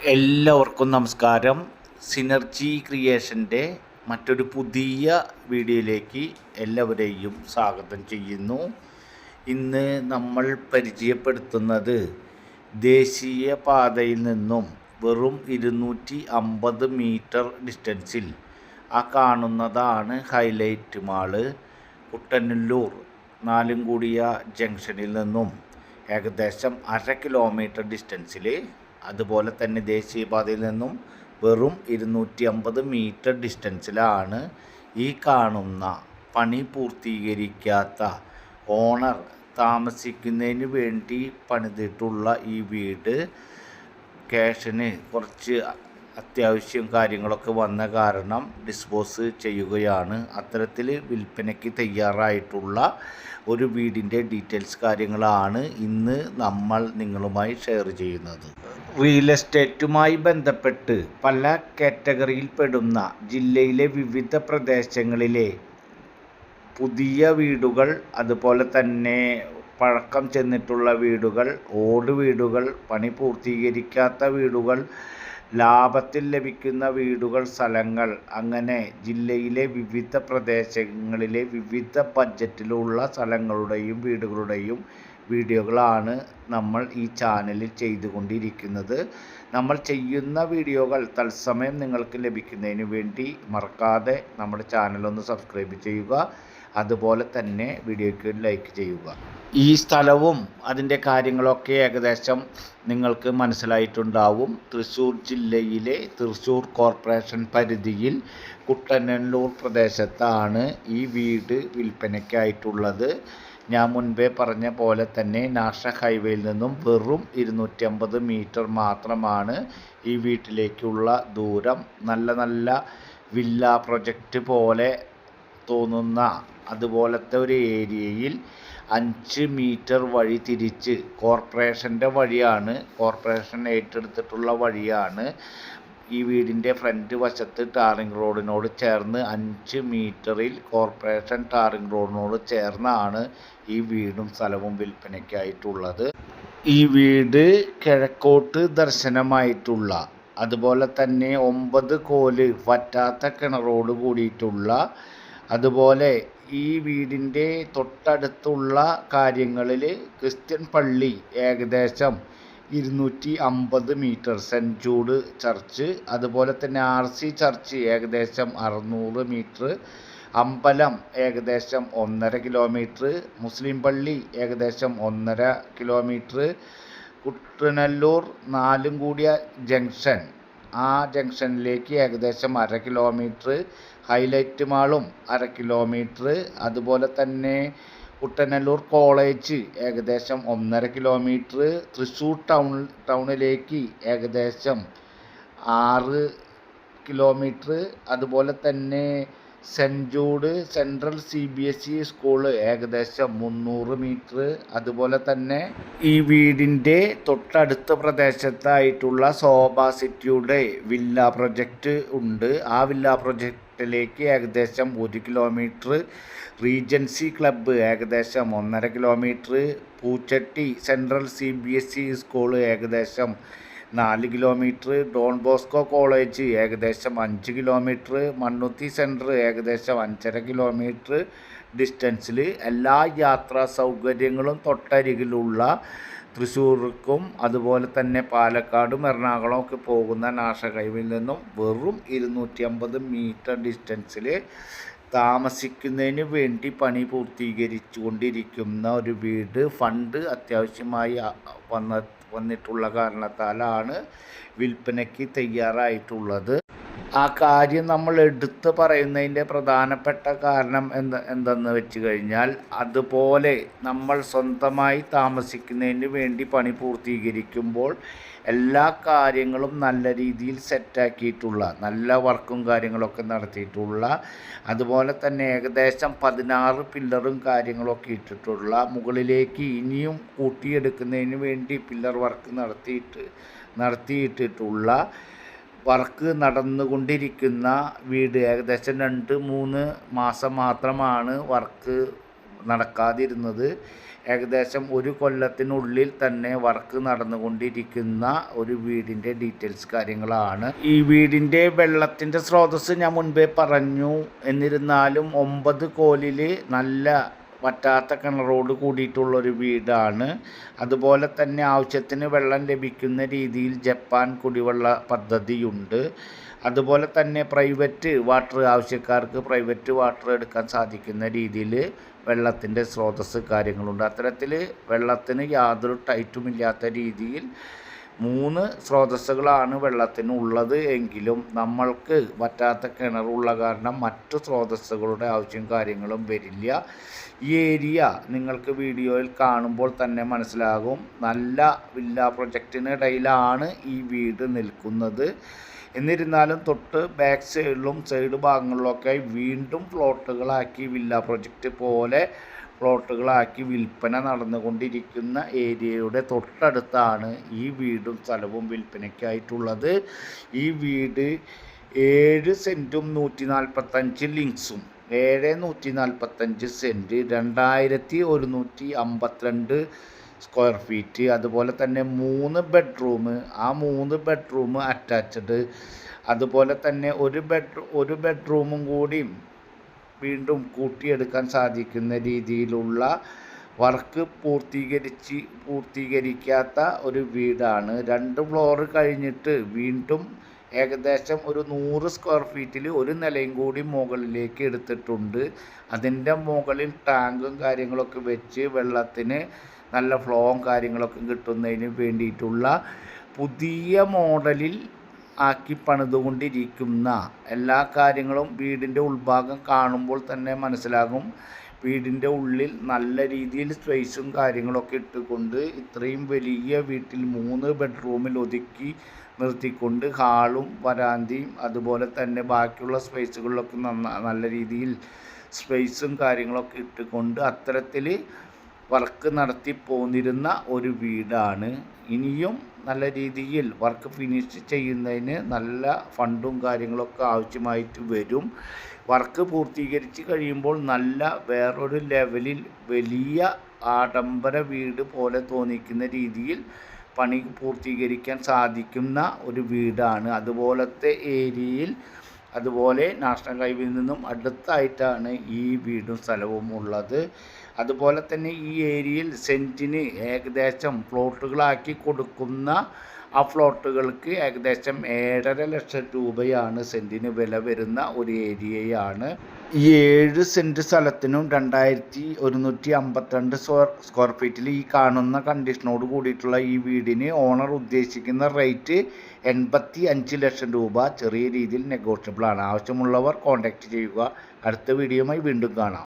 എല്ലാവർക്കും നമസ്കാരം. സിനർജി ക്രിയേഷൻ്റെ മറ്റൊരു പുതിയ വീഡിയോയിലേക്ക് എല്ലാവരെയും സ്വാഗതം ചെയ്യുന്നു. ഇന്ന് നമ്മൾ പരിചയപ്പെടുത്തുന്നത് ദേശീയ പാതയിൽ നിന്നും വെറും 250 മീറ്റർ ഡിസ്റ്റൻസിൽ ആ കാണുന്നതാണ് ഹൈലൈറ്റ് മാള്. കുട്ടനല്ലൂർ നാലുംകൂടിയ ജംഗ്ഷനിൽ നിന്നും ഏകദേശം 1/2 കിലോമീറ്റർ ഡിസ്റ്റൻസിൽ, അതുപോലെ തന്നെ ദേശീയപാതയിൽ നിന്നും വെറും 250 മീറ്റർ ഡിസ്റ്റൻസിലാണ് ഈ കാണുന്ന പണി പൂർത്തീകരിക്കാത്ത ഓണർ താമസിക്കുന്നതിന് വേണ്ടി പണിതിട്ടുള്ള ഈ വീട് ക്യാഷിന് കുറച്ച് അത്യാവശ്യം കാര്യങ്ങളൊക്കെ വന്ന കാരണം ഡിസ്പോസ് ചെയ്യുകയാണ്. അത്തരത്തിൽ വിൽപ്പനയ്ക്ക് തയ്യാറായിട്ടുള്ള ഒരു വീടിൻ്റെ ഡീറ്റെയിൽസ് കാര്യങ്ങളാണ് ഇന്ന് നമ്മൾ നിങ്ങളുമായി ഷെയർ ചെയ്യുന്നത്. റിയൽ എസ്റ്റേറ്റുമായി ബന്ധപ്പെട്ട് പല കാറ്റഗറിയിൽ പെടുന്ന ജില്ലയിലെ വിവിധ പ്രദേശങ്ങളിലെ പുതിയ വീടുകൾ, അതുപോലെ തന്നെ പഴക്കം ചെന്നിട്ടുള്ള വീടുകൾ, ഓട് വീടുകൾ, പണി പൂർത്തീകരിക്കാത്ത വീടുകൾ, ലാഭത്തിൽ ലഭിക്കുന്ന വീടുകൾ, സ്ഥലങ്ങൾ, അങ്ങനെ ജില്ലയിലെ വിവിധ പ്രദേശങ്ങളിലെ വിവിധ ബഡ്ജറ്റിലുള്ള സ്ഥലങ്ങളുടെയും വീടുകളുടെയും വീഡിയോകളാണ് നമ്മൾ ഈ ചാനലിൽ ചെയ്തുകൊണ്ടിരിക്കുന്നത്. നമ്മൾ ചെയ്യുന്ന വീഡിയോകൾ തത്സമയം നിങ്ങൾക്ക് ലഭിക്കുന്നതിന് വേണ്ടി മറക്കാതെ നമ്മുടെ ചാനലൊന്ന് സബ്സ്ക്രൈബ് ചെയ്യുക. അതുപോലെ തന്നെ വീഡിയോയ്ക്ക് ലൈക്ക് ചെയ്യുക. ഈ സ്ഥലവും അതിൻ്റെ കാര്യങ്ങളൊക്കെ ഏകദേശം നിങ്ങൾക്ക് മനസ്സിലായിട്ടുണ്ടാവും. തൃശ്ശൂർ ജില്ലയിലെ തൃശ്ശൂർ കോർപ്പറേഷൻ പരിധിയിൽ കുട്ടനല്ലൂർ പ്രദേശത്താണ് ഈ വീട് വിൽപ്പനയ്ക്കായിട്ടുള്ളത്. ഞാൻ മുൻപേ പറഞ്ഞ പോലെ തന്നെ നാഷണൽ ഹൈവേയിൽ നിന്നും വെറും 250 മീറ്റർ മാത്രമാണ് ഈ വീട്ടിലേക്കുള്ള ദൂരം. നല്ല നല്ല വില്ല പ്രൊജക്റ്റ് പോലെ തോന്നുന്ന അതുപോലത്തെ ഒരു ഏരിയയിൽ 5 മീറ്റർ വഴി തിരിച്ച് കോർപ്പറേഷൻ്റെ വഴിയാണ്, കോർപ്പറേഷൻ ഏറ്റെടുത്തിട്ടുള്ള വഴിയാണ്. ഈ വീടിൻ്റെ ഫ്രണ്ട് വശത്ത് ടാറിംഗ് റോഡിനോട് ചേർന്ന് 5 മീറ്ററിൽ കോർപ്പറേഷൻ ടാറിംഗ് റോഡിനോട് ചേർന്നാണ് ഈ വീടും സ്ഥലവും വിൽപ്പനയ്ക്കായിട്ടുള്ളത്. ഈ വീട് കിഴക്കോട്ട് ദർശനമായിട്ടുള്ള, അതുപോലെ തന്നെ 9 കോല് വറ്റാത്ത കിണറോട് കൂടിയിട്ടുള്ള, അതുപോലെ ഈ വീടിൻ്റെ തൊട്ടടുത്തുള്ള കാര്യങ്ങളിൽ ക്രിസ്ത്യൻ പള്ളി ഏകദേശം 250 മീറ്റർ, സെൻറ്റ് ജൂഡ് ചർച്ച്, അതുപോലെ തന്നെ RC ചർച്ച് ഏകദേശം 600 മീറ്റർ, അമ്പലം ഏകദേശം 1.5 കിലോമീറ്റർ, മുസ്ലിം പള്ളി ഏകദേശം 1.5 കിലോമീറ്റർ, കുട്ടനല്ലൂർ നാലുംകൂടിയ ജംഗ്ഷൻ, ആ ജംഗ്ഷനിലേക്ക് ഏകദേശം 1/2 കിലോമീറ്റർ, ഹൈലൈറ്റ് മാളും 1/2 കിലോമീറ്റർ, അതുപോലെ തന്നെ കുട്ടനല്ലൂർ കോളേജ് ഏകദേശം 1.5 കിലോമീറ്റർ, തൃശ്ശൂർ ടൗണിലേക്ക് ഏകദേശം 6 കിലോമീറ്റർ, അതുപോലെ തന്നെ saint Jude central CBSE school ഏകദേശം 300 മീറ്റർ, അതുപോലെ തന്നെ ഈ വീടിൻ്റെ തൊട്ടടുത്ത പ്രദേശത്തായിട്ടുള്ള ശോഭ സിറ്റിയുടെ വില്ല പ്രൊജക്റ്റ് ഉണ്ട്. ആ വില്ല പ്രൊജക്റ്റിലേക്ക് ഏകദേശം 1 കിലോമീറ്റർ, റീജൻസി ക്ലബ്ബ് ഏകദേശം 1.5 കിലോമീറ്റർ, പൂച്ചട്ടി സെൻട്രൽ CBSE സ്കൂൾ ഏകദേശം 4 കിലോമീറ്റർ, ഡോൺ ബോസ്കോ കോളേജ് ഏകദേശം 5 കിലോമീറ്റർ, മണ്ണുത്തി സെൻറ്റർ ഏകദേശം 5.5 കിലോമീറ്റർ ഡിസ്റ്റൻസിൽ എല്ലാ യാത്രാ സൗകര്യങ്ങളും തൊട്ടരികിലുള്ള തൃശ്ശൂർക്കും അതുപോലെ തന്നെ പാലക്കാടും എറണാകുളം ഒക്കെ പോകുന്ന നാഷണൽ ഹൈവേയിൽ നിന്നും വെറും 250 മീറ്റർ ഡിസ്റ്റൻസിൽ താമസിക്കുന്നതിന് വേണ്ടി പണി പൂർത്തീകരിച്ചു കൊണ്ടിരിക്കുന്ന ഒരു വീട്. ഫണ്ട് അത്യാവശ്യമായി വന്നിട്ടുള്ള കാരണത്താലാണ് വിൽപ്പനയ്ക്ക് തയ്യാറായിട്ടുള്ളത്. ആ കാര്യം നമ്മൾ എടുത്ത് പറയുന്നതിൻ്റെ പ്രധാനപ്പെട്ട കാരണം എന്തെന്ന് വെച്ച് കഴിഞ്ഞാൽ, അതുപോലെ നമ്മൾ സ്വന്തമായി താമസിക്കുന്നതിന് വേണ്ടി പണി പൂർത്തീകരിക്കുമ്പോൾ എല്ലാ കാര്യങ്ങളും നല്ല രീതിയിൽ സെറ്റാക്കിയിട്ടുള്ള, നല്ല വർക്കും കാര്യങ്ങളൊക്കെ നടത്തിയിട്ടുള്ള, അതുപോലെ തന്നെ ഏകദേശം 16 പില്ലറും കാര്യങ്ങളൊക്കെ ഇട്ടിട്ടുള്ള, മുകളിലേക്ക് ഇനിയും കൂട്ടിയെടുക്കുന്നതിന് വേണ്ടി പില്ലർ വർക്ക് നടത്തിയിട്ടിട്ടുള്ള, വർക്ക് നടന്നുകൊണ്ടിരിക്കുന്ന വീട്. ഏകദേശം 2-3 മാസം മാത്രമാണ് വർക്ക് നടക്കാതിരുന്നത്. ഏകദേശം ഒരു കൊല്ലത്തിനുള്ളിൽ തന്നെ വർക്ക് നടന്നുകൊണ്ടിരിക്കുന്ന ഒരു വീടിൻ്റെ ഡീറ്റെയിൽസ് കാര്യങ്ങളാണ്. ഈ വീടിൻ്റെ വെള്ളത്തിൻ്റെ സ്രോതസ്സ് ഞാൻ മുൻപേ പറഞ്ഞു. എന്നിരുന്നാലും 9 കോലിൽ നല്ല വറ്റാത്ത കിണറോട് കൂടിയിട്ടുള്ളൊരു വീടാണ്. അതുപോലെ തന്നെ ആവശ്യത്തിന് വെള്ളം ലഭിക്കുന്ന രീതിയിൽ ജപ്പാൻ കുടിവെള്ള പദ്ധതിയുണ്ട്. അതുപോലെ തന്നെ പ്രൈവറ്റ് വാട്ടർ ആവശ്യക്കാർക്ക് പ്രൈവറ്റ് വാട്ടർ എടുക്കാൻ സാധിക്കുന്ന രീതിയിൽ വെള്ളത്തിൻ്റെ സ്രോതസ്സ് കാര്യങ്ങളുണ്ട്. അത്തരത്തിൽ വെള്ളത്തിന് യാതൊരു ടൈറ്റുമില്ലാത്ത രീതിയിൽ 3 സ്രോതസ്സുകളാണ് വെള്ളത്തിന് ഉള്ളത്. എങ്കിലും നമ്മൾക്ക് വറ്റാത്ത കിണറുള്ള കാരണം മറ്റു സ്രോതസ്സുകളുടെ ആവശ്യം കാര്യങ്ങളും വരില്ല. ഈ ഏരിയ നിങ്ങൾക്ക് വീഡിയോയിൽ കാണുമ്പോൾ തന്നെ മനസ്സിലാകും. നല്ല വില്ല പ്രൊജക്റ്റിനിടയിലാണ് ഈ വീട് നിൽക്കുന്നത്. എന്നിരുന്നാലും തൊട്ട് ബാക്ക് സൈഡിലും സൈഡ് ഭാഗങ്ങളിലൊക്കെ വീണ്ടും പ്ലോട്ടുകളാക്കി വില്ല പ്രൊജക്റ്റ് പോലെ പ്ലോട്ടുകളാക്കി വിൽപ്പന നടന്നുകൊണ്ടിരിക്കുന്ന ഏരിയയുടെ തൊട്ടടുത്താണ് ഈ വീടും സ്ഥലവും വിൽപ്പനയ്ക്കായിട്ടുള്ളത്. ഈ വീട് 7 സെൻറ്റും 145 ലിങ്സും 145 സെൻറ്റ് 2152 സ്ക്വയർ ഫീറ്റ്. അതുപോലെ തന്നെ 3 ബെഡ്റൂം, ആ 3 ബെഡ്റൂം അറ്റാച്ച്ഡ്. അതുപോലെ തന്നെ ഒരു ബെഡ്റൂമും കൂടി വീണ്ടും കൂട്ടിയെടുക്കാൻ സാധിക്കുന്ന രീതിയിലുള്ള വർക്ക് പൂർത്തീകരിക്കാത്ത ഒരു വീടാണ്. 2 ഫ്ലോർ കഴിഞ്ഞിട്ട് വീണ്ടും ഏകദേശം ഒരു 100 സ്ക്വയർ ഫീറ്റിൽ ഒരു നിലയും കൂടി മുകളിലേക്ക് എടുത്തിട്ടുണ്ട്. അതിൻ്റെ മുകളിൽ ടാങ്കും കാര്യങ്ങളൊക്കെ വെച്ച് വെള്ളത്തിന് നല്ല ഫ്ലോയും കാര്യങ്ങളൊക്കെ കിട്ടുന്നതിന് വേണ്ടിയിട്ടുള്ള പുതിയ മോഡലിൽ ആക്കി പണിതുകൊണ്ടിരിക്കുന്ന എല്ലാ കാര്യങ്ങളും വീടിൻ്റെ ഉൾഭാഗം കാണുമ്പോൾ തന്നെ മനസ്സിലാകും. വീടിൻ്റെ ഉള്ളിൽ നല്ല രീതിയിൽ സ്പേസും കാര്യങ്ങളൊക്കെ ഇട്ടുകൊണ്ട് ഇത്രയും വലിയ വീട്ടിൽ 3 ബെഡ്റൂമിൽ ഒതുക്കി നിർത്തിക്കൊണ്ട് ഹാളും വരാന്തയും അതുപോലെ തന്നെ ബാക്കിയുള്ള സ്പേസുകളിലൊക്കെ നല്ല രീതിയിൽ സ്പേസും കാര്യങ്ങളൊക്കെ ഇട്ടുകൊണ്ട് അത്തരത്തിൽ വർക്ക് നടത്തി പോന്നിരുന്ന ഒരു വീടാണ്. ഇനിയും നല്ല രീതിയിൽ വർക്ക് ഫിനിഷ് ചെയ്യുന്നതിന് നല്ല ഫണ്ടും കാര്യങ്ങളൊക്കെ ആവശ്യമായിട്ട് വരും. വർക്ക് പൂർത്തീകരിച്ച് കഴിയുമ്പോൾ നല്ല വേറൊരു ലെവലിൽ വലിയ ആഡംബര വീട് പോലെ തോന്നിക്കുന്ന രീതിയിൽ പണി പൂർത്തീകരിക്കാൻ സാധിക്കുന്ന ഒരു വീടാണ്. അതുപോലത്തെ ഏരിയയിൽ അതുപോലെ നാഷണൽ ഹൈവേയിൽ നിന്നും അടുത്തായിട്ടാണ് ഈ വീടും സ്ഥലവും ഉള്ളത്. അതുപോലെ തന്നെ ഈ ഏരിയയിൽ സെൻറ്റിന് ഏകദേശം പ്ലോട്ടുകളാക്കി കൊടുക്കുന്ന ആ പ്ലോട്ടുകൾക്ക് ഏകദേശം 7.5 ലക്ഷം രൂപയാണ് സെൻറ്റിന് വില വരുന്ന ഒരു ഏരിയയാണ്. ഈ 7 സെൻറ്റ് സ്ഥലത്തിനും 2152 സ്ക്വയർ ഫീറ്റിൽ ഈ കാണുന്ന കണ്ടീഷനോട് കൂടിയിട്ടുള്ള ഈ വീടിന് ഓണർ ഉദ്ദേശിക്കുന്ന റേറ്റ് 85 ലക്ഷം രൂപ. ചെറിയ രീതിയിൽ നെഗോഷ്യബിൾ ആണ്. ആവശ്യമുള്ളവർ കോൺടാക്റ്റ് ചെയ്യുക. അടുത്ത വീഡിയോയുമായി വീണ്ടും കാണാം.